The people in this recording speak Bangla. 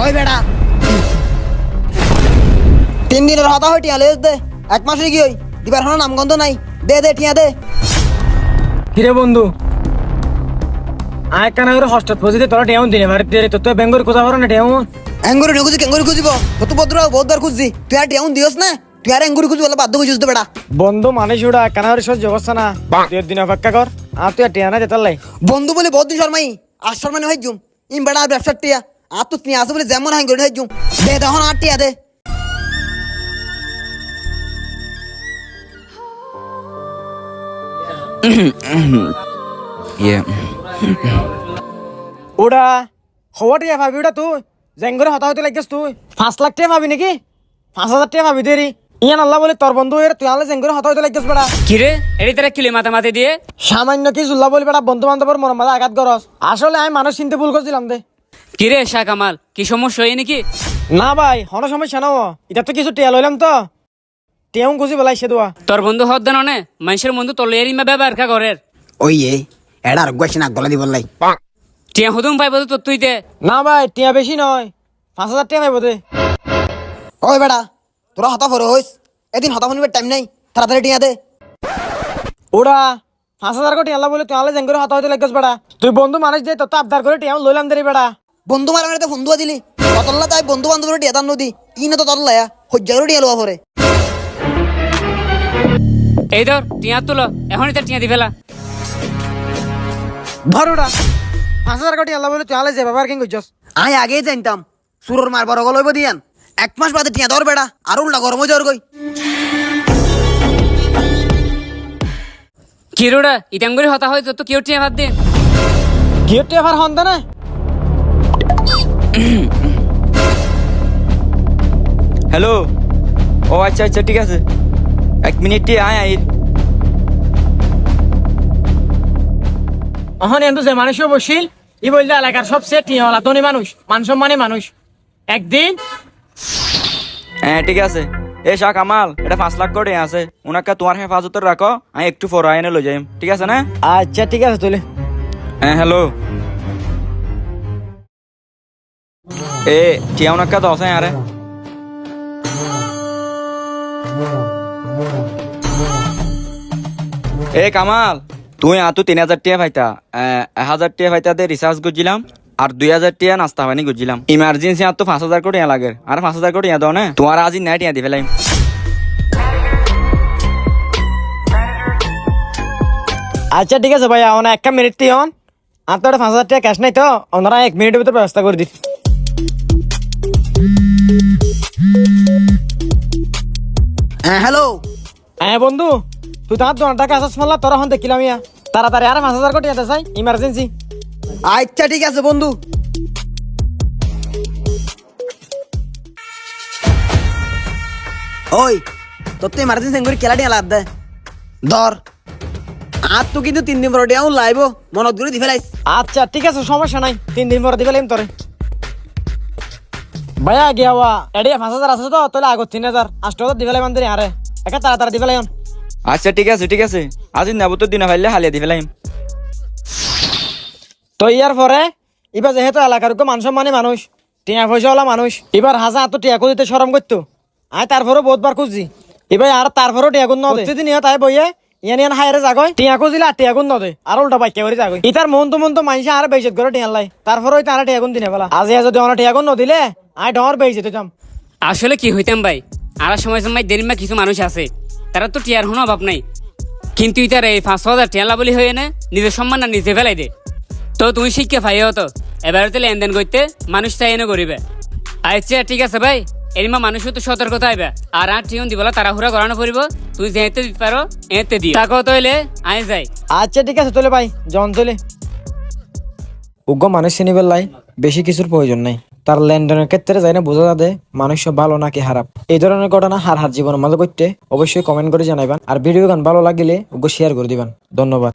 ওই বেড়া 3 দিনের হতা হই টিয়া লেজ দে 1 মাস হয়ে গই দিবার হলো নামগন্ধ নাই দে দে টিয়া দে। কিরে বন্ধু আয় কানা করে হস্টেল পজিতে তোরা টিয়াউন দিনে মারি দে তো তুই বেঙ্গল কোথা হরো না টিয়াউন এঙ্গুরি ঢুকুছি কেঙ্গুরি খুঁজিব কত ভদ্র বহুতবার খুঁজছি তুই আর টিয়াউন দিওস না তুই আর এঙ্গুরি খুঁজি বলে বাধ্য খুঁজিস তো বেড়া। বন্ধু মানুষ উড়া কানা করে সহ্য অবস্থা না তুই দিন অপেক্ষা কর আর তুই টিয়া না যেতার লাই বন্ধু বলে বহুত দিন শর্মাই আর শর্মানি হয়ে জুম ইম বেড়া ব্যবসার টিয়া আর তো তুই আসে বলে যেমন হাই করে হয়ে জুম দে তখন আর টিয়া দে। ওটা হওয়া টিয়া ভাবি ওটা তুই জেঙ্গরে হতা হতে লাগিস তুই 5 লাখ টাকা ভাবি নাকি 5,000 টাকা ভাবি দেরি ইয়ান আল্লাহ বলে তোর বন্ধু এর তুই আল্লাহ জেঙ্গরে হতা হতে লাগিস বেড়া কিরে এটি তারা কিলে মাথা মাথে দিয়ে সামান্য কি জুল্লা বলি বেড়া বন্ধু বান্ধবের মনে মাথা আঘাত করস আসলে আমি মানুষ চিনতে ভুল করছিলাম দে। কিরে শাহ কামাল কি সমস্যা হয় নাকি? না ভাই হন সমস্যা নাও এটা তো কিছু টিয়া লইলাম তো টিয়াও খুঁজি বেলাইছে দোয়া তোর বন্ধু হদ দেন নে মানুষের বন্ধু তোর লেয়ারি মা ব্যবহার খা ঘরের ওই এ এডা আর গোয়াছি না গলা দিব লাই টিয়া হুদুম পাইব তোর তুই দে না ভাই টিয়া বেশি নয় 5,000 টাকা পাইব দে। ওই বেড়া তোরা হতা ফরে হইস এদিন হতা ফনিবার টাইম নাই তাড়াতাড়ি টিয়া দে। ওরা 5,000 কোটি আল্লাহ বলে তুই আল্লাহ জেঙ্গরে হতা হতে লাগিস বেড়া তুই বন্ধু মানুষ দে তো আবদার করে টিয়াও লইলাম দে বেড়া বন্ধু মারামারিতে ফোন দুয়া দিলি কতল্লা তাই বন্ধু বান্ধবের টিয়া দান নদী ই না তো তল্লায়া হজ্জা করে টিয়া লওয়া পরে এই ধর টিয়া তুলো এখনই তার টিয়া দি ফেলা ধর ওরা 5,000 কোটি আল্লাহ বলে তুই আল্লাহ যে ব্যবহার কিং করছস আমি আগেই জানতাম সুরর মার বড় গলইব দিয়ান 1 মাস বাদে টিয়া ধর বেড়া আর উল্টা গরম হয়ে যাওয়ার কই কিরোড়া ইতাঙ্গুরি হতা হয় তোর তো কেউ টিয়া ভাত দে কি টিয়া ভার হন দে না হ্যালো ও আচ্ছা আচ্ছা ঠিক আছে 1 মিনিট আয় আয় এখন এত যে মানুষ বসিল ই বললে এলাকার সবচেয়ে টিয়াওয়ালা ধনী মানুষ মান সম্মানী মানুষ একদিন হ্যাঁ ঠিক আছে এ শাহ কামাল এটা 5 লাখ করে আছে ওনাকে তোমার হেফাজতে রাখো আমি একটু পর আইনে লই যাই ঠিক আছে না? আচ্ছা ঠিক আছে তুলে হ্যাঁ হ্যালো এ টিয়া ওনাকে 10 আরে এ কামাল তুই আতো 3,000 টাকা পাইতা 1,000 টাকা পাইতা দিয়ে রিচার্জ করছিলাম আর 2,000 টাকা নাস্তা পানি করছিলাম ইমার্জেন্সি আর তো 5,000 কোটি লাগে আর 5,000 কোটি দাও না তোমার আজ নাই টিয়া দি ফেলাই আচ্ছা ঠিক আছে ভাইয়া ওনা 1 মিনিট টিয়ন আর তো 5,000 টাকা ক্যাশ নাই তো ওনারা 1 মিনিটের ভিতরে ব্যবস্থা করে দিই। হ্যাঁ হ্যালো হ্যাঁ বন্ধু তুই তো 2 টাকা আসাস মারলা তোরা হন দেখিলাম ইয়া তাড়াতাড়ি আর 5,000 কোটি আছে চাই ইমার্জেন্সি। আচ্ছা ঠিক আছে বন্ধু ওই তোর তো ইমার্জেন্সি করে কেলা টিয়া লাভ দে ধর আর তো কিন্তু 3 দিন পর টিয়াও লাইব মনত করে দি ফেলাইস। আচ্ছা ঠিক আছে সমস্যা নাই 3 দিন পরে দিবেলাম তোরে ভাইয়া গিয়াওয়া এডিয়া 5,000 আছে তো তাহলে আগত 3,000 8,000 দিবেলাম আন্দরে আরে একা তাড়াতাড়ি দিবেলাম। আচ্ছা ঠিক আছে আজ নেব তো দিনা ফাইলে হালিয়া দি ফেলাই তো ইয়ার পরে এবার যেহেতু এলাকার মান সম্মানী মানুষ টিয়া পয়সাওয়ালা মানুষ এবার হাজার তো টিয়া দিতে শরম করতো আয় তারপরেও বহুতবার খুঁজছি এবার আর তারপরেও টিয়া গুণ নদে প্রতিদিন তাই বইয়ে ইয়ান হায়ারে যাগয় টিয়া খুঁজিলে আর টিয়া গুণ নদে আর উল্টা বাইকে করে যাগয় ইতার মন তো মানুষ আর বেজত করে টিয়া লাই তারপরে তারা টিয়া গুণ দিনে বলা আজ যদি আমার টিয়া গুণ নদিলে আয় ডর বেজে দিতাম। আসলে কি হইতাম ভাই আর সময় দেরি মা কিছু মানুষ আছে তারা তো টিয়ার কোনো অভাব নাই কিন্তু ইতার এই 5,000 টিয়ালা বলি হয়ে না নিজের সম্মান না নিজে ফেলাই দে তো তুমি শিক্ষা পাইও তো এবার তো লেনদেন করতে মানুষ তাই এনে করিবে। আচ্ছা ঠিক আছে ভাই এরিমা মানুষ তো সতর্কতা আইবে আর টিয়ন দিবলা তাড়াহুড়া করানো পড়িব তুই যেতে দিতে পারো এতে দিও তাকো তইলে আয় যাই। আচ্ছা ঠিক আছে তোলে ভাই জন তোলে উগ্র মানুষ চিনিবার লাই বেশি কিছুর প্রয়োজন নাই তার লেনদেনের ক্ষেত্রে যাই না বোঝা যাবে মানুষ ভালো নাকি খারাপ। এই ধরনের ঘটনা হার জীবনের মাঝে করতে অবশ্যই কমেন্ট করে জানাইবেন আর ভিডিও গান ভালো লাগিলে উগ্র শেয়ার করে দিবেন। ধন্যবাদ।